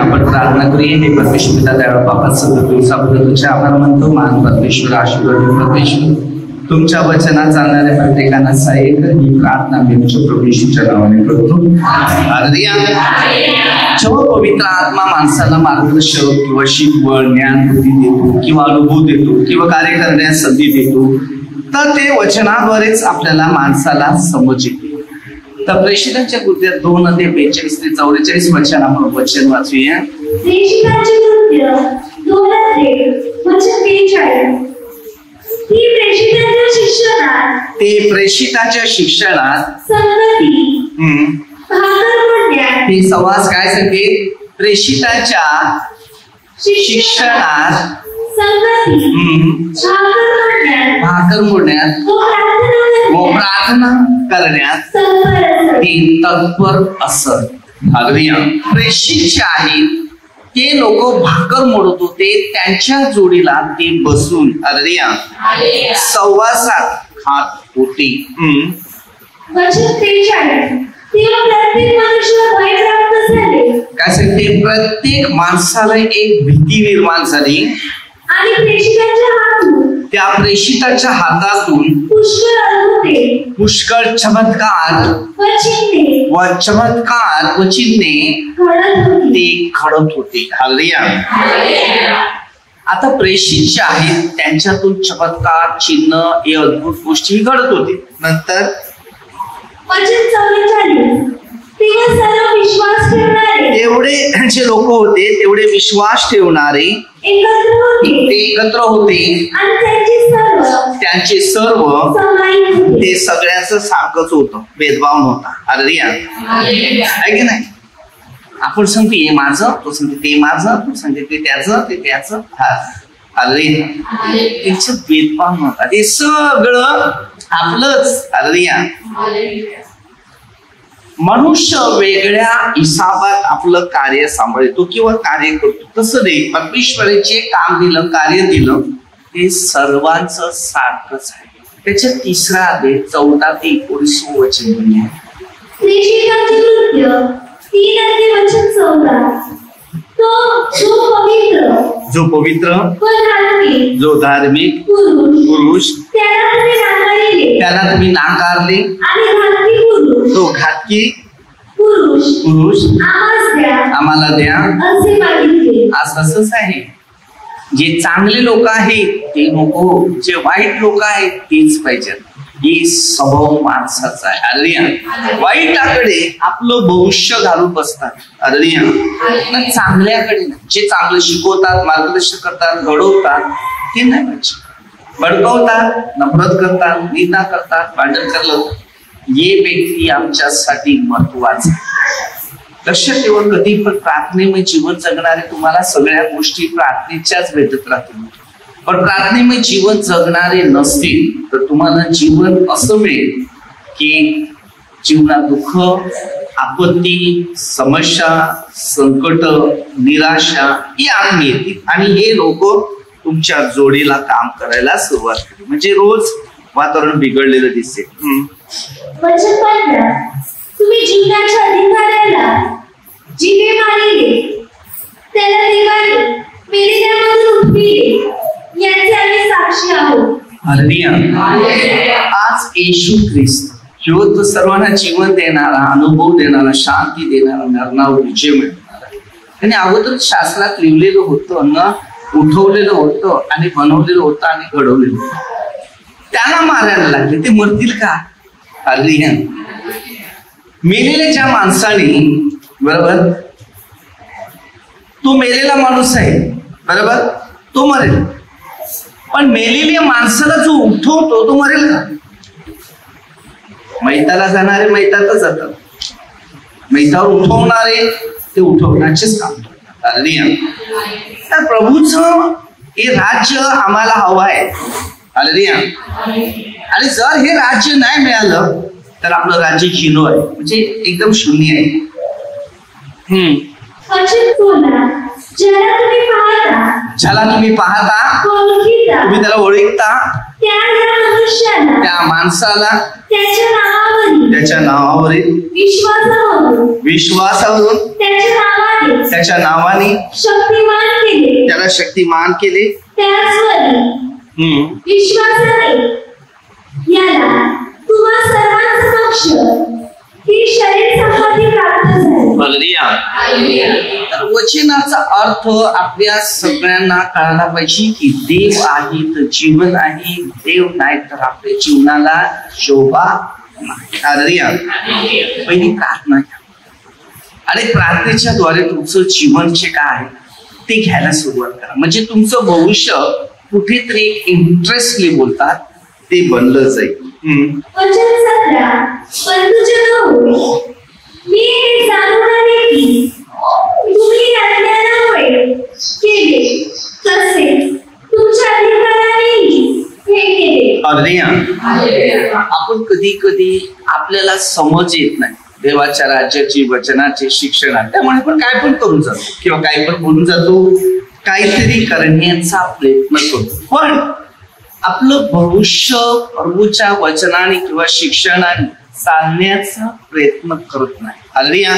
आपण प्रार्थना करूया. हे परमेश्वर पिता दयाळू बाबा सगळं तुझा तुझे आभार मानतो. मान परमेश्वर आशीर्वाद परमेश्वर तुमच्या वचनात जाणाऱ्या प्रत्येकांना सहाय्य कर. ही प्रार्थना मी तुझ्या प्रभू येशूच्या नावाने करतो. हालेलुया. जेव्हा पवित्र आत्मा माणसाला मार्गदर्शक किंवा शिकवण ज्ञान बुद्धी देतो किंवा अनुभव देतो किंवा कार्य करण्यास संधी देतो तर ते वचनाद्वारेच आपल्याला माणसाला समज येते. तर प्रेषितांच्या कृत्यात 2:42 ते 44 वचन आपण वचन वाचूया. प्रेषितांचे कृत्य 2:43 ते प्रेषिताच्या शिक्षणात संगती ते सहवास काय सांगते. प्रेषिताच्या शिक्षणात भाकर मोडण्यात व प्रार्थना करण्यात ते तत्पर असत. हालेलुया. प्रेषित जे आहेत ते लोक भाकर मोडत होते. त्यांच्या जोडीला ते बसून हालेलुया सहवासात खात होते. काय सांगते. प्रत्येक माणसाला एक भीती निर्माण झाली आणि त्या प्रेषिताच्या हातातून पुष्कळ चमत्कार व चिन्हे ते घडत होते. हालेलुया. आता प्रेषित जे आहेत त्यांच्यातून चमत्कार चिन्ह हे अद्भुत गोष्टी घडत होते. नंतर तेवढे जे लोक होते तेवढे विश्वास ठेवणारे ते एकत्र होते. त्यांचे सर्व ते सगळ्यांचं सारखंच होतं. भेदभाव नव्हता. हालेलुया. आहे की नाही. आपण सांगतो हे माझं, तो सांगते ते माझं, तो सांगते ते त्याचं, ते त्याचं. हालेलुया. त्यांचं भेदभाव नव्हता. ते सगळं आपलंच. हालेलुया. मनुष्य वेगळ्या हिसाबात आपलं कार्य सांभाळतो किंवा कार्य करतो. तसं नाही. परमेश्वराने जे काम दिलं कार्य दिलं ते सर्वांचं सारखंच आहे. त्याच्या 3 अध्याय 14 ते 19 वचन म्हणूया. जो पवित्र जो धार्मिक पुरुष त्याला तुम्ही नाकारले तो घातकी पुरुष आम्हाला द्या असंच आहे. जे चांगले लोक आहेत ते नको, जे वाईट लोक आहेत तेच पाहिजेत. हे स्वभाव माणसाचा आहे. हालेलुया. वाईटाकडे आपलं भविष्य घालून बसतात. हालेलुया. चांगल्याकडे जे चांगलं शिकवतात मार्गदर्शन करतात घडवतात ते नाही पाहिजे. भडकवतात नफरत करतात निंदा करतात भांडण करतात. हे व्यक्ती आमच्यासाठी महत्वाचे. लक्षात ठेवा कधी पण प्रार्थनेमय जीवन जगणारे तुम्हाला सगळ्या गोष्टी प्रार्थनेच्याच भेटत राहतील. पण प्रार्थनेमय जीवन जगणारे नसतील तर तुम्हाला जीवन असं मिळेल की जीवनात दुःख आपत्ती समस्या संकट निराशा ही आणून येतील आणि हे लोक तुमच्या जोडीला काम करायला सुरुवात केली. म्हणजे रोज वातावरण बिघडलेलं दिसेल. तुम्ही जीवनाच्या अधिकाऱ्याला जिवे मारिले त्याला देवाने मेलेल्यामधून उठविले याचे आम्ही साक्षी आहोत. हालेलुया. आज येशू ख्रिस्त जो सर्वांना जीवन देणारा अनुभव देणारा शांती देणारा मरणावर विजय मिळवणारा त्याने अगोदर शास्त्रात लिहिलेलं होतं न उठवलेलं होतं आणि बनवलेलं होतं आणि घडवलेलं होतं. त्यांना मारायला लागले. ते मरतील का. हालेलुया. मेलेल्या ज्या माणसाने बरोबर तो मेलेला माणूस आहे बरोबर तो मरेल. पण मेलेल्या माणसाला जो उठवतो तो मरेल का. मैताला जाणारे मैतातच जातात. मैतावर उठवणारे ते उठवण्याचेच काम करतात. हालेलुया. तर प्रभूचं हे राज्य आम्हाला हवं आहे. हालेलुया. आणि जर हे राज्य नाही मिळालं तर आपलं राज्य झिरो आहे. म्हणजे एकदम शून्य आहे. ज्याला तुम्ही पाहता तुम्ही त्याला ओळखता त्या माणसाला त्याच्या नावावरील विश्वासावरून त्याच्या नावाने त्याला शक्तिमान केले. विश्वासाने याला तुम्हा सर्वांसमक्ष ही शरीर संपत्ती प्राप्त झाली. तर वचनाचा अर्थ आपल्या सगळ्यांना कळायला पाहिजे की देव आहे तर जीवन आहे, देव नाही तर आपल्या जीवनाला शोभा नाही. पहिली प्रार्थना घ्या आणि प्रार्थनेच्या द्वारे तुमचं जीवन जे काय आहे ते घ्यायला सुरुवात करा. म्हणजे तुमचं भविष्य कुठेतरी इंटरेस्टली बोलतात ते बनलं जाईल. आपण कधी कधी आपल्याला समज येत नाही देवाच्या राज्याची वचनाचे शिक्षण, त्यामुळे आपण काय पण करून जातो किंवा काय पण बोलून जातो, काहीतरी करण्याचा प्रयत्न करतो, पण आपलं भविष्य प्रभूच्या वचनाने किंवा शिक्षणाने चालण्याचा प्रयत्न करत नाही. हालेलुया.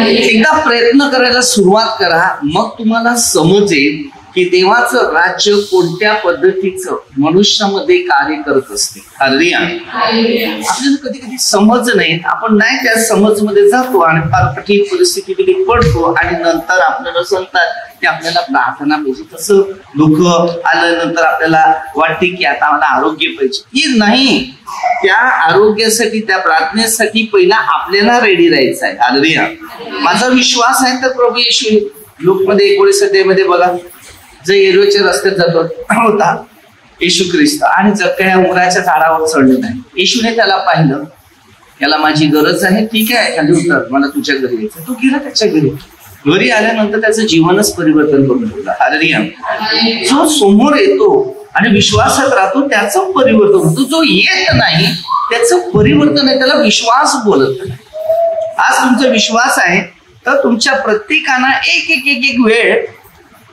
एकदा प्रयत्न करायला सुरुवात करा, मग तुम्हाला समजेल की देवाचं राज्य कोणत्या पद्धतीचं मनुष्यामध्ये कार्य करत असते. हालेलुया. आपल्याला कधी कधी समज नाही, आपण नाही त्या समज मध्ये जातो आणि फार कठीण परिस्थितीमध्ये पडतो आणि नंतर आपल्याला सांगतात की आपल्याला प्रार्थना पाहिजे. तसं दुःख आल्यानंतर आपल्याला वाटते की आता मला आरोग्य पाहिजे. हे नाही, त्या आरोग्यासाठी त्या प्रार्थनेसाठी पहिला आपल्याला रेडी राहायचं आहे. हालेलुया. माझा विश्वास आहे तर प्रभू येशू लूकमध्ये 19 अध्यायामध्ये बघा, जे एरियोच्या रस्त्यात जातो होता येशू ख्रिस्त आणि जक्कया उमराच्या झाडावर चढले नाही. येशूने त्याला पाहिलं, याला माझी गरज आहे, ठीक आहे खाली उतर, मला तुझ्या घरी यायचं. तो गेला त्याच्या घरी आल्यानंतर त्याचं जीवनच परिवर्तन करून ठेवलं. हालेलुया. जो समोर येतो आणि विश्वासात राहतो त्याचं परिवर्तन होतं, जो येत नाही त्याचं परिवर्तन आहे, त्याला विश्वास बोलत नाही. आज तुमचा विश्वास आहे तर तुमच्या प्रत्येकाना एक एक एक एक वेळ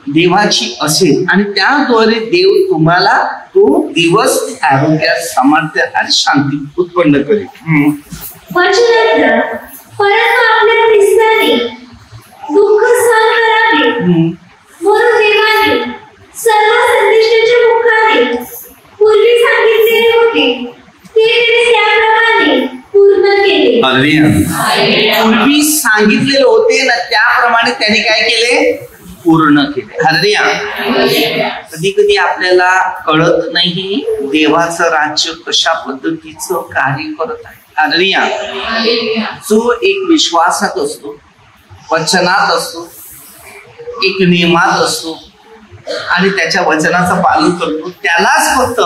देवाची असेल आणि त्याद्वारे देव तुम्हाला तो दिवस आरोग्यात, सामर्थ्य आणि शांती उत्पन्न करेल. दुःख सहन करावे म्हणून देवाने सर्व संदेशाच्या मुखाने पूर्वी सांगितलेले होते ते त्याप्रमाणे पूर्ण केले. पूर्वी सांगितलेले होते ना त्याप्रमाणे त्याने काय केले? पूर्ण केले. हालेलुया. कधी कधी आपल्याला कळत नाही देवाचं राज्य कशा पद्धतीचं कार्य करत आहे. हालेलुया. जो एक विश्वासात असतो, वचनात असतो, एक नियमात असतो आणि त्याच्या वचनाचं पालन करतो, त्यालाच फक्त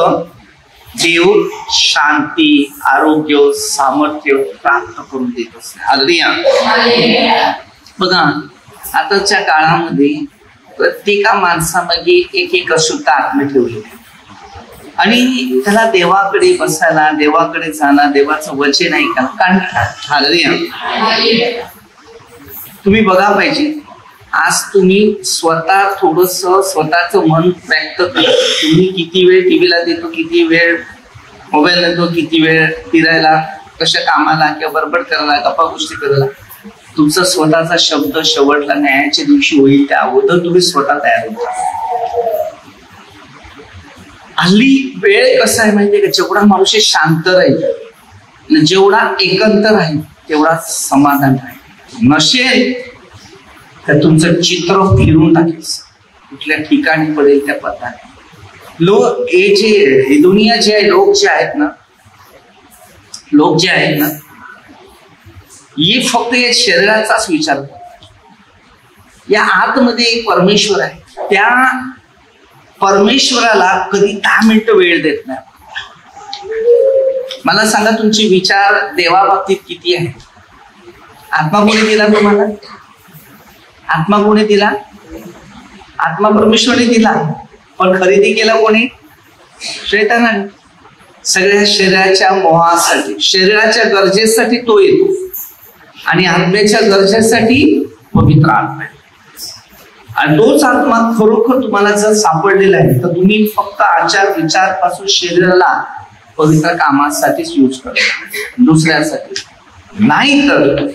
देव शांती, आरोग्य, सामर्थ्य प्राप्त करून देत असते. हालेलुया. बघा, आताच्या काळामध्ये प्रत्येका माणसामध्ये एक एक अशुद्ध आत्मा ठेवले आणि त्याला देवाकडे बसायला, देवाकडे जाणं, देवाचं वचन ऐकायला कंटाळा. हालेलुया. तुम्ही बघा पाहिजे, आज तुम्ही स्वतः थोडस स्वतःचं मन व्यक्त करा. तुम्ही किती वेळ टीव्हीला देतो, किती वेळ मोबाईल देतो, किती वेळ फिरायला, कशा कामाला किंवा बडबड करायला, गप्पा गोष्टी करायला. तुमचा स्वतःचा शब्द शेवटला न्यायाच्या दिवशी होईल त्या अगोदर तुम्ही स्वतः तयार होता. हल्ली वेळ कसा आहे माहितीये का, जेवढा माणूस शांत राहील, जेवढा एकांत राहील, तेवढा समाधान राहील. नसेल तर तुमचं चित्र फिरून टाकेल, कुठल्या ठिकाणी पडेल त्या पद्धतीने. लोक हे दुनिया जे आहे, लोक जे आहेत ना हे फक्त या शरीराचाच विचार करतात. या आतमध्ये एक परमेश्वर आहे, त्या परमेश्वराला कधी 10 मिनिटं वेळ देत नाही. मला सांगा, तुमचे विचार देवाबाबतीत किती आहे? आत्मा कोणी दिला तुम्हाला? आत्मा कोणी दिला? आत्मा परमेश्वराने दिला, पण खरेदी केला कोणी? शैतानाने. सगळ्या शरीराच्या मोहासाठी, शरीराच्या गरजेसाठी तो येतो आणि आत्म्याच्या गरजेसाठी पवित्र आत्मा. आणि तोच आत्मा खरोखर तुम्हाला जर सापडलेला आहे तर तुम्ही फक्त आचार विचार पासून शरीराला पवित्र कामासाठीच यूज करा, दुसऱ्यासाठी नाही. तर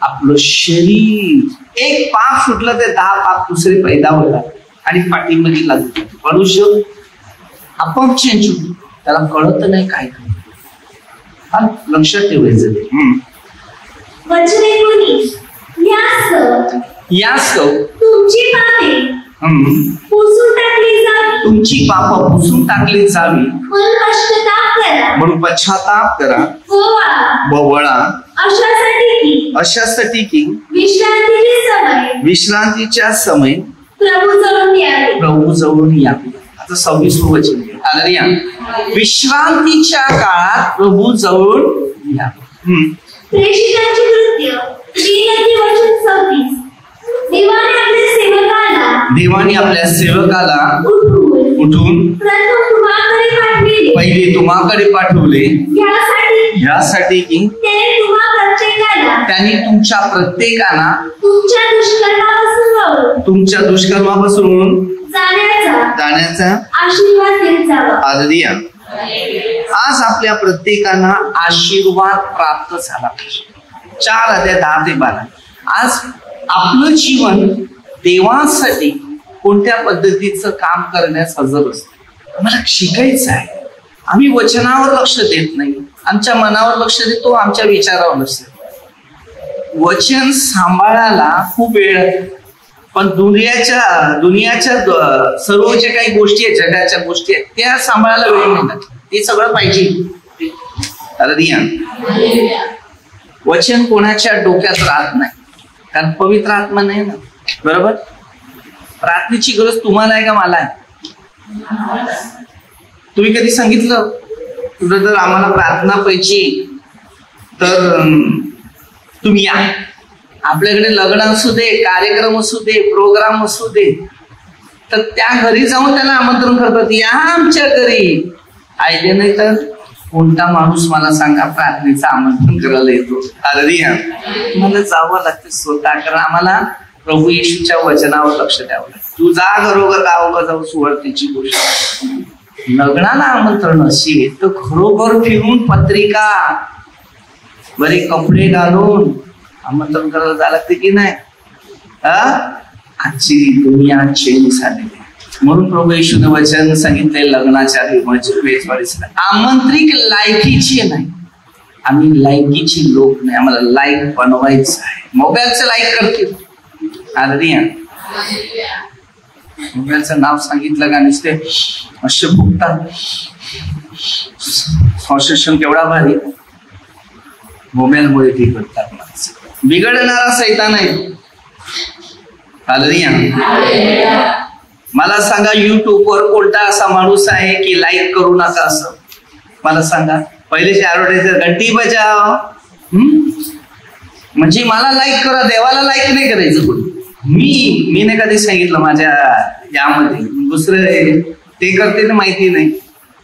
आपलं शरीर एक पाप सुटलं ते 10 पाप दुसरे पैदा होतात आणि पाठीमध्ये लागतात. मनुष्य आपोआप चेंज होतो, त्याला कळत नाही काय करतो. लक्षात ठेवायचं. तुमची पापं पुसून टाकली जावी म्हणून पश्चाताप करा व वळा, अशासाठी की विश्रांतीच्या समय प्रभू जवळून यावे. आता 26 वचन. विश्रांतीच्या काळात प्रभू जवळून यावे. प्रेषितांची कृत्य 3:26. देवाने आपल्या सेवकाला उठून पहिले तुम्हाकडे पाठवले यासाठी की त्यांनी तुमच्या प्रत्येकाला तुमच्या दुष्कर्मापासून जाण्याचा आशीर्वाद देत जावा. आज आपल्या प्रत्येकाला आशीर्वाद प्राप्त झाला. 4 अध्याय 10 ते 12. आज आपलं जीवन देवासाठी कोणत्या पद्धतीचं काम करण्यास हजर असतं. आम्हाला शिकायचं आहे. आम्ही वचनावर लक्ष देत नाही, आमच्या मनावर लक्ष देतो, आमच्या विचारावर लक्ष देतो. वचन सांभाळायला खूप वेळ आहे, पण दुनियाच्या सर्व जे काही गोष्टी आहेत, जगाच्या गोष्टी आहेत, त्या सांभाळायला वेळ नाही. ते सगळं पाहिजे. वचन कोणाच्या डोक्यात राहत नाही, कारण पवित्र आत्मा नाही ना. बरोबर. प्रार्थनेची गरज तुम्हाला आहे का मला आहे? तुम्ही कधी सांगितलं तुझं जर आम्हाला प्रार्थना पाहिजे तर तुम्ही या. आपल्याकडे लग्न असू दे, कार्यक्रम असू दे, प्रोग्राम असू दे, तर त्या घरी जाऊन त्याला आमंत्रण करतात, या आमच्या घरी. आयले नाही तर कोणता माणूस मला सांगा प्रार्थनेचं आमंत्रण करायला येतो? मला जावं लागतं स्वतः, कारण आम्हाला प्रभू येशूच्या वचनावर लक्ष द्यावं लागतं. तू जा घरोघर गावोघर जाऊ सुवार्तेची गोष्ट. लग्नाला आमंत्रण असेल तर खरोखर फिरून पत्रिका बरे कपडे घालून आमंत्रण करायला जायला लागते की नाही? आजची दुनिया चेंज झालेली. म्हणून प्रभू येशूने वचन सांगितले लग्नाच्या आमंत्रित लायकीची नाही. आम्ही लायकीची लोक नाही, आम्हाला लायक बनवायचं आहे. मोबाईलचं लाईक करतील. मोबाईलचं नाव सांगितलं का नुसते असे फुकतात. संशोधन केवढा भारी. मोबाईलमुळे ठीक करतात माणसं. बिघडणारा सैतान आहे. मला सांगा युट्यूबवर कोणता असा माणूस आहे की लाईक करू नका असं? मला सांगा. पहिलेचे ऍडव्हर्टायझर घंटी बजाव, म्हणजे मला लाईक करा, देवाला लाईक नाही करायचं. कोणी मी नाही कधी सांगितलं माझ्या यामध्ये. दुसरे ते करते ना माहिती नाही,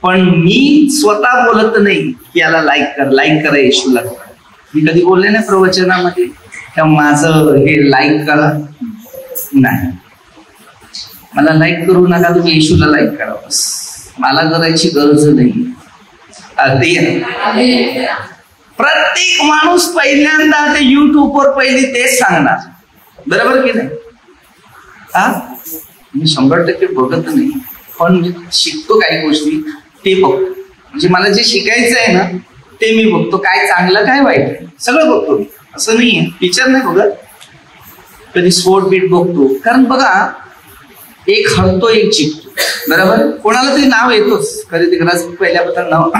पण मी स्वतः बोलत नाही की याला लाईक करा येशूला. मी कधी बोलले नाही प्रवचनामध्ये त्या माझं हे लाईक करा नाही. मला लाईक करू नका, तुम्ही येशूला लाईक करा बस. मला करायची गरज नाही. प्रत्येक माणूस पहिल्यांदा ते युट्यूबवर पहिली तेच सांगणार. बरोबर की नाही? मी 100% बघत नाही, पण मी शिकतो काही गोष्टी ते बघतो. म्हणजे मला जे शिकायचं आहे ना ते मी बघतो. काय चांगलं काय वाईट सगळं बघतो मी. असं नाहीये पिक्चर नाही बघत, कधी स्पोर्ट बीट बघतो. कारण बघा, एक हरतो एक जिंकतो. बरोबर. कोणाला तरी नाव येतोच कधी तिकडे. पहिल्यापासून नाव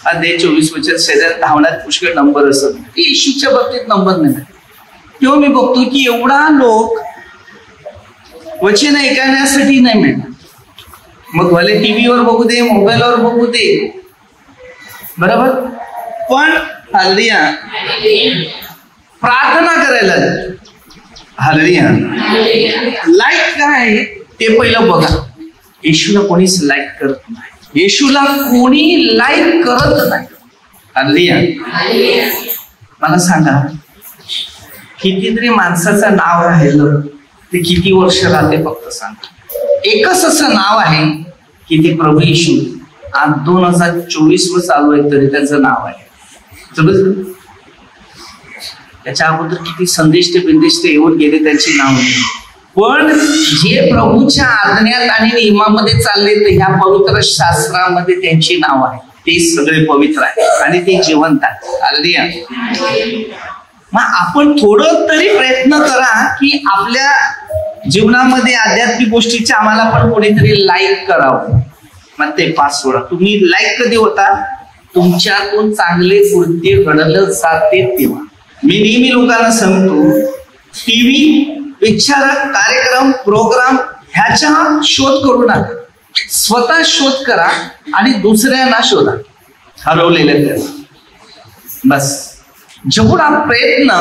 अध्याय 24 वचन शेजारी धावण्यात पुष्कळ नंबर असत. येशूच्या बाबतीत नंबर नाही. तेव्हा मी बघतो की एवढा लोक वचन ऐकण्यासाठी नाही मिळणार. मग भले टीव्हीवर बघू दे, मोबाईलवर बघू दे, बरोबर, पण हालेलुया प्रार्थना करायला. हालेलुया. लाईक काय ते पहिलं बघा. येशूला कोणीच लाईक करत नाही. येशूला कोणी लाईक करत नाही. हालेलुया. मला सांगा, कितीतरी माणसाचं नाव राहिलं ते किती वर्ष राहते फक्त सांगा. एकच असं नाव आहे की ते प्रभू येशू. आज 2024 वर चालू आहे तरी त्यांचं नाव आहे. समजलं? त्याच्या अगोदर किती संदेष्टे बिंदिष्टे येऊन गेले त्यांची नाव. पण जे प्रभूच्या आज्ञात आणि नियमामध्ये चालले तर ह्या पवित्र शास्त्रामध्ये त्यांची नाव आहे. ते सगळे पवित्र आहे आणि ते जिवंत आहे. हालेलुया. मग आपण थोडं तरी प्रयत्न करा की आपल्या जीवनामध्ये आध्यात्मिक गोष्टीचे आम्हाला पण कोणीतरी लाईक करावं. मग ते 5 सोडा. तुम्ही लाईक कधी होता? तुमच्यातून चांगले कृत्य घडलं जाते तेव्हा. मी नेहमी लोकांना सांगतो, टीव्ही, विचारक, कार्यक्रम, प्रोग्राम ह्याचा शोध करू नका. स्वतः शोध करा आणि दुसऱ्यांना शोधा हरवलेल्या. बस जेवढा प्रयत्न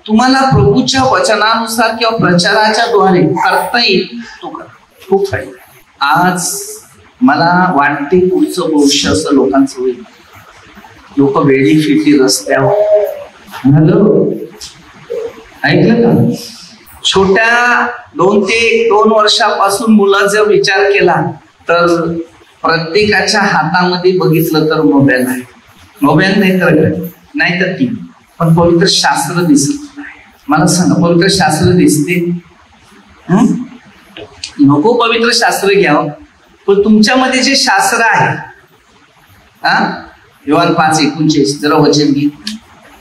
तुम्हाला प्रभूच्या वचनानुसार किंवा प्रचाराच्या द्वारे करता येईल तो करा. खूप फायदा. आज मला वाटते पुढचं भविष्य असं लोकांचं होईल. लोक वेळी फिटी रस्त्यावर. हॅलो, ऐकलं का? छोट्या 2 ते 2 वर्षापासून मुलाचा विचार केला तर प्रत्येकाच्या हातामध्ये बघितलं तर मोबाईल आहे. मोबाईल नाही तर टीव्ही. पण पवित्र शास्त्र दिसत नाही. मला सांगा, पवित्र शास्त्र दिसते? नको पवित्र शास्त्र घ्यावं, पण तुमच्यामध्ये जे शास्त्र आहे, योहान 5:39 जरा वचन घे,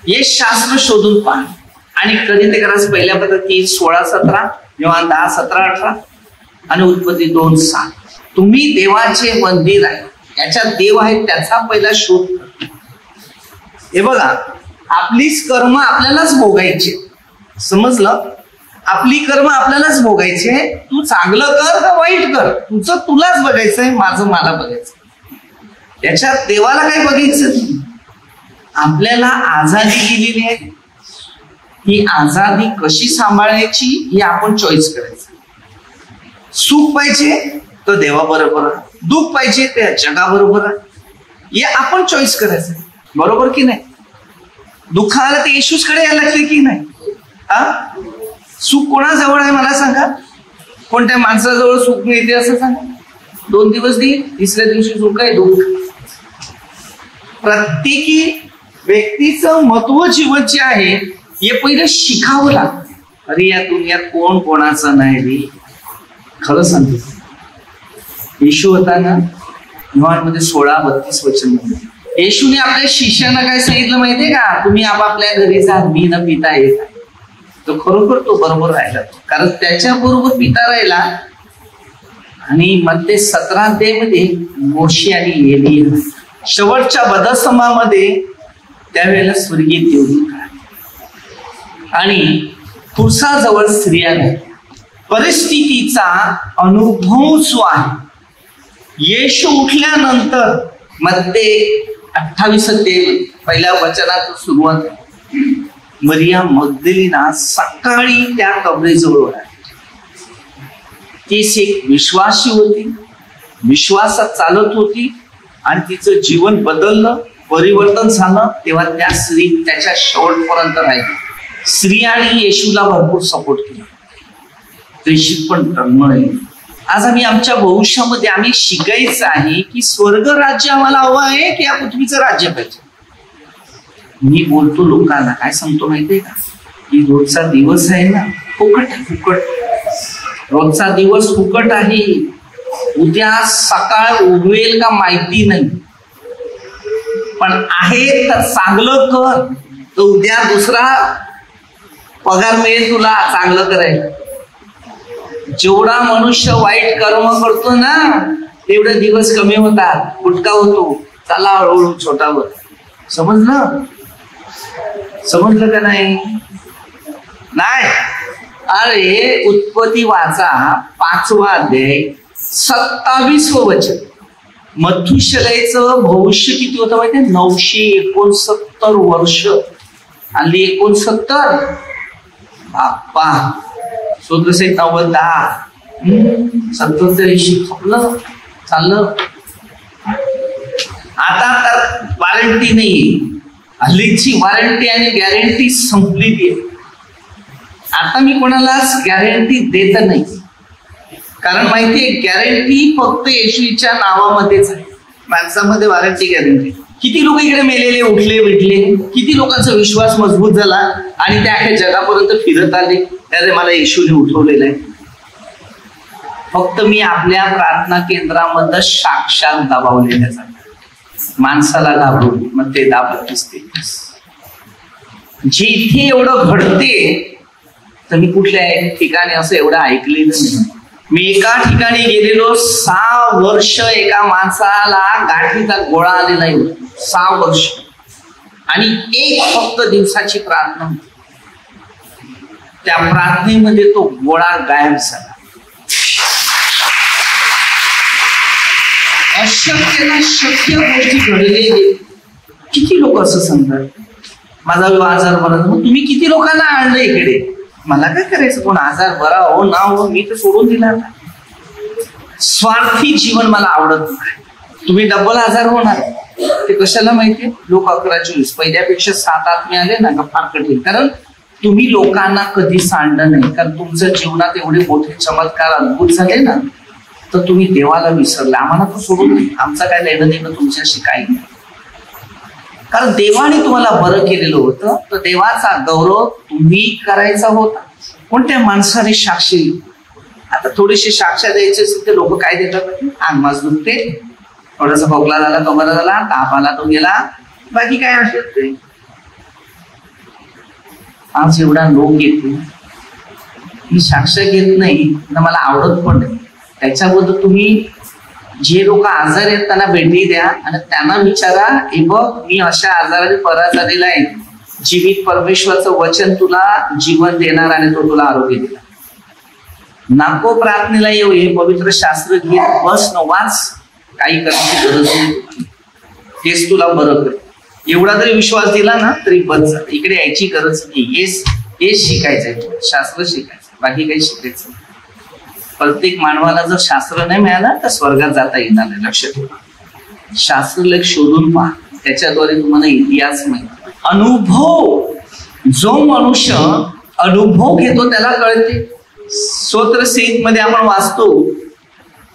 हे शास्त्र शोधून पहा. आणि कधी ते करायचं पहिल्या पद्धती 16-17, योहान 10:17-18 आणि उत्पत्ती 2:7. तुम्ही देवाचे मंदिर आहे, याच्यात देव आहे त्याचा पहिला शोध. हे बघा, आपलीच कर्म आपल्यालाच भोगायचे. समजलं? आपली कर्म आपल्यालाच भोगायचे. तू चांगलं कर का वाईट कर, तुझं तुलाच बघायचंय, माझं मला बघायचं. याच्यात देवाला काय बघायचं? आपल्याला आझादी दिलेली आहे, ही आझादी कशी सांभाळायची ही आपण चॉईस करायचं. सुख पाहिजे तर देवाबरोबर, दुःख पाहिजे ते जगाबरोबर, हे आपण चॉईस करायचं. बरोबर की नाही? दुःख आलं तर येशूचकडे यायला लागते की नाही? सुख कोणाजवळ आहे मला सांगा? कोणत्या माणसाजवळ सुख मिळते असं सांगा? 2 दिवस देईल, 3ऱ्या दिवशी सुख आहे, दुःख. प्रत्येकी व्यक्तीचं महत्व जीवन जे आहे हे पहिलं शिकावं लागतं. अरे या दुनियात कोण कोणाचं नाही रे. खरं सांगतो, येशू होता ना, योहानमध्ये 16:32 वचन. येशूने आपल्या शिष्यांना काय सांगितलं माहितीये का? तुम्ही आपापल्या घरी जा, मी न पिता येत आहे. तो खरोखर तो बरोबर राहिला, कारण त्याच्या बरोबर पिता राहिला. आणि मध्ये 17 अध्यायामध्ये मोशे आणि एलिया शेवटच्या बदसमामध्ये त्यावेळेला स्वर्गीय देवदूत आणि पुरुषाजवळ स्त्रिया नाही. परिस्थितीचा अनुभव जो आहे, येशू उठल्यानंतर मध्ये 28 अध्याय पहिल्या वचनात सुरुवात. मरिया मगदलीना सकाळी त्या कबरेजवळ आली. तीच एक विश्वासी होती, विश्वासात चालत होती आणि तिचं जीवन बदललं, परिवर्तन झालं. तेव्हा त्या स्त्री त्याच्या शेवटपर्यंत राहिली. स्त्री आणि येशूला भरपूर सपोर्ट केला. प्रेषित पण टळमळले. आज आम्ही आमच्या भविष्यामध्ये आम्ही शिकायचं आहे की स्वर्ग राज्य आम्हाला हवं आहे की या पृथ्वीचं राज्य पाहिजे. मी बोलतो लोकांना काय सांगतो माहितीये का? की रोजचा दिवस आहे ना, फुकट फुकट. रोजचा दिवस फुकट आहे. उद्या सकाळ उगवेल का माहिती नाही, पण आहे तर चांगलं कर, तर उद्या दुसरा पगार मिळेल तुला चांगलं करायला. जेवढा मनुष्य वाईट कर्म करतो ना तेवढे दिवस कमी होतात, फुटका होतो. चला हळूहळू छोटावर. समजलं? समजलं का नाही? नाही. अरे उत्पत्ती वाचा 5वा अध्याय 27वं वचन. मथुशलेचं भविष्य किती होतं माहितीये? 969 वर्ष. आणि 69 बाप्पा शोधसहित 90 70 खपलं चाललं. आता तर वॉरंटी नाही, हल्लीची वॉरंटी आणि गॅरंटी संपलेली आहे. आता मी कोणालाच गॅरंटी देत नाही, कारण माहितीये गॅरंटी फक्त येशूच्या नावामध्येच आहे. माणसामध्ये वॉरंटी गॅरंटी. किती लोक इकडे मेलेले उठले विटले, किती लोकांचा विश्वास मजबूत झाला आणि त्या अख्या जगापर्यंत फिरत आले. त्याने मला येशूने उठवलेलं आहे. फक्त मी आपल्या प्रार्थना केंद्रामध्ये साक्षात दबावलेल्या जातात. माणसाला घाबरून मग ते दाबत असते. जिथे एवढं घडते तर मी कुठल्या ठिकाणी असं एवढं ऐकलेलं नाही. मी एका ठिकाणी गेलेलो, 6 वर्ष एका माणसाला गाठीचा गोळा आलेला आहे. 6 वर्ष आणि एक फक्त दिवसाची प्रार्थना. त्या प्रार्थनेमध्ये तो गोळा गायब झाला. अशक्य शक्य गोष्टी घडले. किती लोक असं सांगतात माझा आजार बरा. मग तुम्ही किती लोकांना आणलं इकडे? मला काय करायचं, कोण आजार बरा हो ना हो, मी तर सोडून दिला. स्वार्थी जीवन मला आवडत नाही. तुम्ही डबल आजार होणार ते कशाला माहितीये? लोक 11-24 पहिल्यापेक्षा 7 आत्मे आले ना का फार कठीण. कारण तुम्ही लोकांना कधी सांडलं नाही. कारण तुमच्या जीवनात एवढे मोठे चमत्कार अद्भुत झाले ना, तर तुम्ही देवाला विसरले. आम्हाला तर सोडून नाही, आमचं काय लेणं देणं तुमच्याशी काही नाही. कारण देवाने तुम्हाला बरं केलेलं होतं, तर देवाचा गौरव तुम्ही करायचा होता. कोणत्या माणसाने साक्षी, आता थोडीशी साक्ष द्यायची असेल तर लोक काय देतात? अंगमास दुखते, थोडासा खोकला झाला तो बरा झाला, ताप आला तो गेला, बाकी काय असेल ते. आज एवढा लोक येतो, मी साक्ष घेत नाही ना, मला आवडत पण नाही. त्याच्याबद्दल तुम्ही जे लोक आजार आहेत त्यांना भेटी द्या आणि त्यांना विचारा, हे बघ मी अशा आजाराने परास झालेला आहे, जीवित परमेश्वराचं वचन तुला जीवन देणार आणि तो तुला आरोग्य देणार. नको प्रार्थनेला येऊ, हे पवित्र शास्त्र घे, बस न वाच, काही करण्याची गरज नाही. हेच तुला बरं कर. एवढा जरी विश्वास दिला ना तरी बस झालं. इकडे यायची गरज नाही. हेच शिकायचंय, शास्त्र शिकायचं, बाकी काही शिकायचं. प्रत्येक मानवाला जर शास्त्र नाही मिळालं तर स्वर्गात जाता येणार नाही. लक्ष ठेवा, शास्त्र लेख शोधून पहा, त्याच्याद्वारे तुम्हाला इतिहास मिळतो. अनुभव, जो मनुष्य अनुभव घेतो त्याला कळते. स्तोत्र संहित मध्ये आपण वाचतो,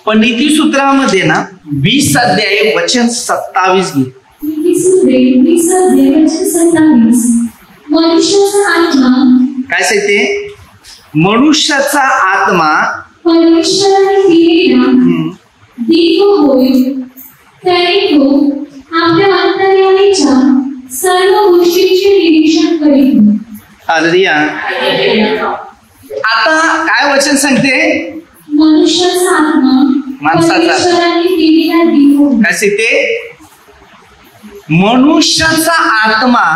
पण नीतिसूत्रामध्ये ना 20 अध्याय वचन 27 घे. काय सांगते? मनुष्याचा आत्मा परमेश्वराने दिलेला दिव्य होईल, त्याने तो आपल्या अंतर्यामीच्या सर्व गोष्टींचे निरीक्षण करीत. हालेलुया. आता काय वचन सांगते? मनुष्याचा आत्मा परमेश्वराने दिलेला दिव्य. काय सांगते? मनुष्याचा आत्मा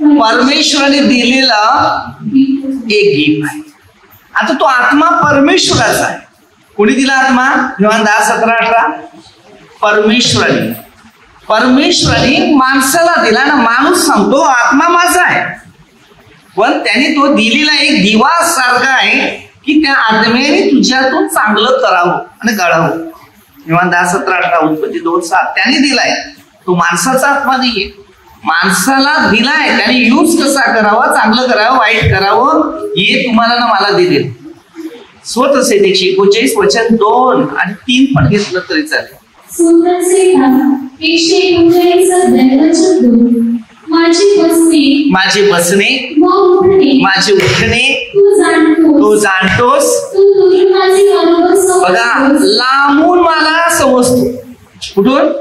परमेश्वराने दिलेला एक गिफ्ट आहे. आता तो आत्मा परमेश्वराचा आहे. कोणी दिला आत्मा? योहान 10:17-18. परमेश्वराने माणसाला दिला ना. माणूस सांगतो आत्मा माझा आहे, पण त्याने तो दिलेला एक दिवा सारखा आहे की त्या आत्म्याने तुझ्यातून चांगलं करावं आणि घडावं. योहान 10:17-18, उत्पत्ती 2:7. त्याने दिलाय. तो माणसाचा आत्मा नाहीये, माणसाला दिलाय. त्याने यूज कसा करावा, चांगलं करावं वाईट करावं, हे तुम्हाला ना मला दिले. स्वतः 141 वचन 2 आणि 3 पण घेतलं तरी चालेल. माझे बसणे माझे उठणे तू जाणतोस. बघा, लांबून मला समजतो. कुठून?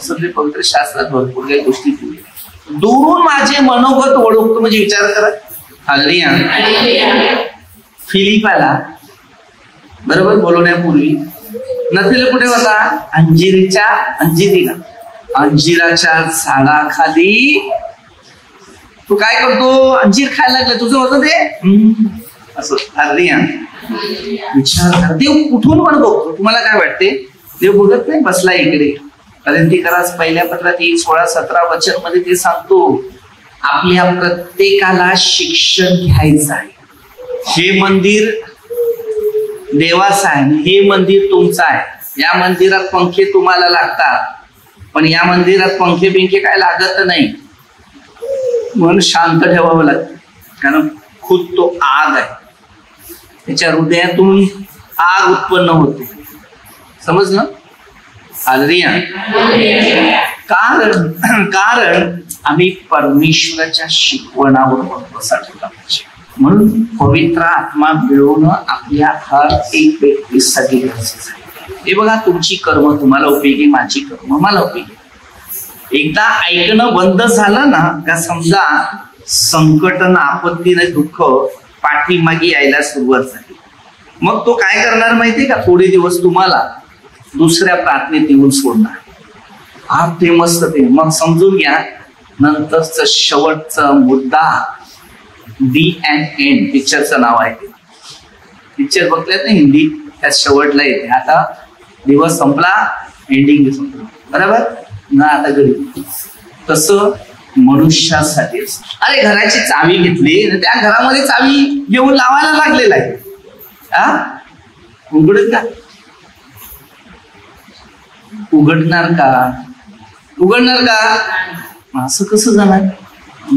सगळे पवित्र शास्त्रात भरपूर काही गोष्टी दुरून माझे मनोगत ओळखतो. म्हणजे विचार करा. हालेलुया. फिलिपाला बरोबर बोलवण्यापूर्वी नथीला कुठे होता? अंजिराच्या झाडाखाली. तू काय करतो? अंजीर खायला लागला. तुझं होतं ते असं. हालेलुया. विचार करा, देव कुठून पण बघतो. तुम्हाला काय वाटते? देव बघत नाही, बसला इकडे. कोरिन्थीकरास पहिल्या पत्रात 16-17 वचन मध्ये ते सांगतो, आपल्या प्रत्येकाला शिक्षण घ्यायचं आहे. हे मंदिर देवाचं आहे, हे मंदिर तुमचं आहे. या मंदिरात पंखे तुम्हाला लागतात, पण या मंदिरात पंखे बिंखे काय लागत नाही. मन शांत ठेवावं लागतं. कारण खुद तो आग आहे, त्याच्या हृदयातून आग उत्पन्न होते. समजलं? हालेलुया. कारण आम्ही परमेश्वराच्या शिकवणावर भरोसा ठेवला पाहिजे. म्हणून पवित्र आत्मा मिळवणं आपल्या हर एक व्यक्तीसाठी गरजेचं आहे. हे बघा, तुमची कर्म तुम्हाला उपयोगी, माझी कर्म मला उपयोगी. एकदा ऐकणं बंद झालं ना का समजा संकट, आपत्ती, दुःख पाठीमागे यायला सुरुवात झाली. मग तो काय करणार माहितीये का? थोडे दिवस तुम्हाला दुसऱ्या प्रार्थनेत येऊन सोडणार. हा ते मस्त ते. मग समजून घ्या, नंतरच शेवटचा मुद्दा दी अँड एंड पिक्चरचं नाव आहे. पिक्चर बघल्यात ना हिंदी, त्यात शेवटला येते. आता दिवस संपला, एंडिंग संपलं, बरोबर ना? आता घरी. तसं मनुष्यासाठी अरे घराची चावी घेतली, त्या घरामध्ये चावी घेऊन लावायला लागलेला आहे. उघडत का? उघडणार का? असं कसं जाणार?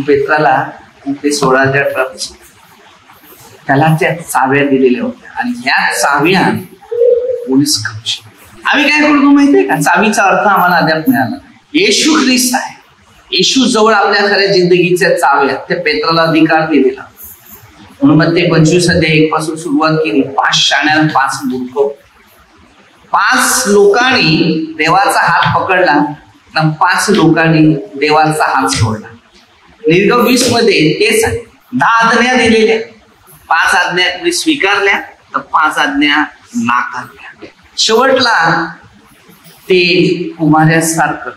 पेत्राला ते 16 ते 18 त्याला त्या चाव्या दिलेल्या होत्या आणि ह्या चाव्या पोलीस करू. आम्ही काय करतो माहितीये का? चावीचा अर्थ आम्हाला अद्याप मिळाला. येशू ख्रिस्त आहे. येशू जवळ आपल्या खऱ्या जिंदगीच्या चाव्या, त्या पेत्राला अधिकार दिलेला. म्हणून मग ते 25 पासून सुरुवात केली. 5 शाण्या 5 मूर्ख. 5 लोकांनी देवाचा हात पकडला ना 5 लोकांनी देवाचा हात सोडला. निर्गम 20 मध्ये तेच आहे. 10 आज्ञा दिलेल्या, 5 आज्ञा तुम्ही स्वीकारल्या तर 5 आज्ञा नाकारल्या. शेवटला ते कुमारासारखं.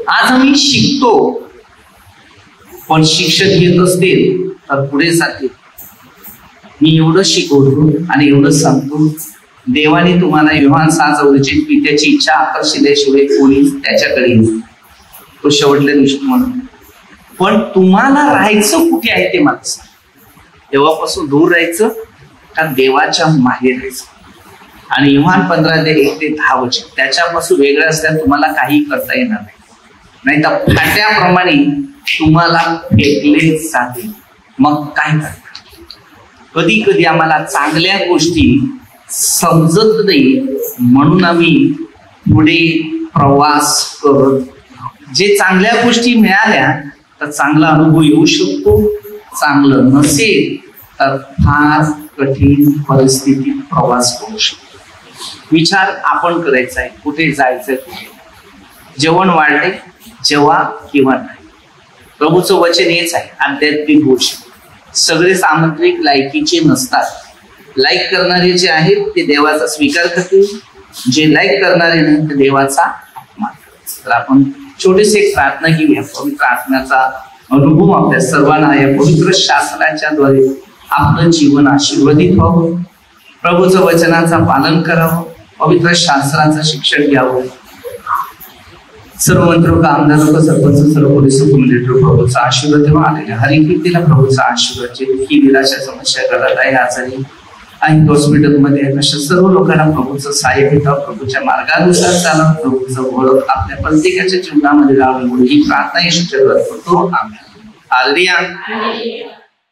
आज आम्ही शिकतो, पण शिक्षक घेत असतील तर पुढे जातील. मी एवढं शिकवतो आणि एवढं सांगतो, देवाने तुम्हाला योहान 6:44 पित्याची इच्छा आकर्षिल्याशिवाय कोणी त्याच्याकडे येईल, तो शेवटल्या दिवशी म्हणून. पण तुम्हाला राहायचं कुठे आहे ते मला सांग. देवापासून दूर राहायचं का देवाच्या मागे राहायचं? आणि योहान 15:1-10 त्याच्यापासून वेगळं असल्यास तुम्हाला काही करता येणार नाही तर फाट्याप्रमाणे तुम्हाला फेकले जातील. मग काय करणार? कधी कधी आम्हाला चांगल्या गोष्टी समजत नाही, म्हणून आम्ही पुढे प्रवास करत. जे चांगल्या गोष्टी मिळाल्या तर चांगला अनुभव येऊ शकतो, चांगलं नसेल तर फार कठीण परिस्थितीत प्रवास करू शकतो. विचार आपण करायचा आहे, कुठे जायचं, कुठे. जेवण वाढले जेव्हा किंवा नाही. प्रभूचं वचन हेच आहे, आध्यात्मिक गोष्ट. सगळे सामुद्रिक लायकीचे नसतात. लाईक करणारे जे आहेत ते देवाचा स्वीकार करतील, जे लाईक करणारे नाही ते देवाचा अपमान. तर आपण छोटेसे एक प्रार्थना घेऊया. प्रार्थनाचा अनुभव आपल्या सर्वांना या पवित्र शास्त्राच्या द्वारे आपलं जीवन आशीर्वादित व्हावं. प्रभूचं वचनाचं पालन करावं, पवित्र शास्त्राचं शिक्षण घ्यावं. सर्व मंत्रों का आमदारों का सरपंच सर्व पोलीस प्रभूचा आशीर्वाद तेव्हा आलेल्या हरिकीर्तीला प्रभूचा आशीर्वाद. ही निराशा समस्या करत आहे, आजारी आणि हॉस्पिटलमध्ये अशा सर्व लोकांना प्रभूचं सहाय्य घेतात. प्रभूच्या मार्गानुसार चालत प्रभूचं ओळख आपल्या प्रत्येकाच्या जीवनामध्ये लावून ही प्रार्थना येशूच्या द्वारे करतो. आमेन. हालेलुया.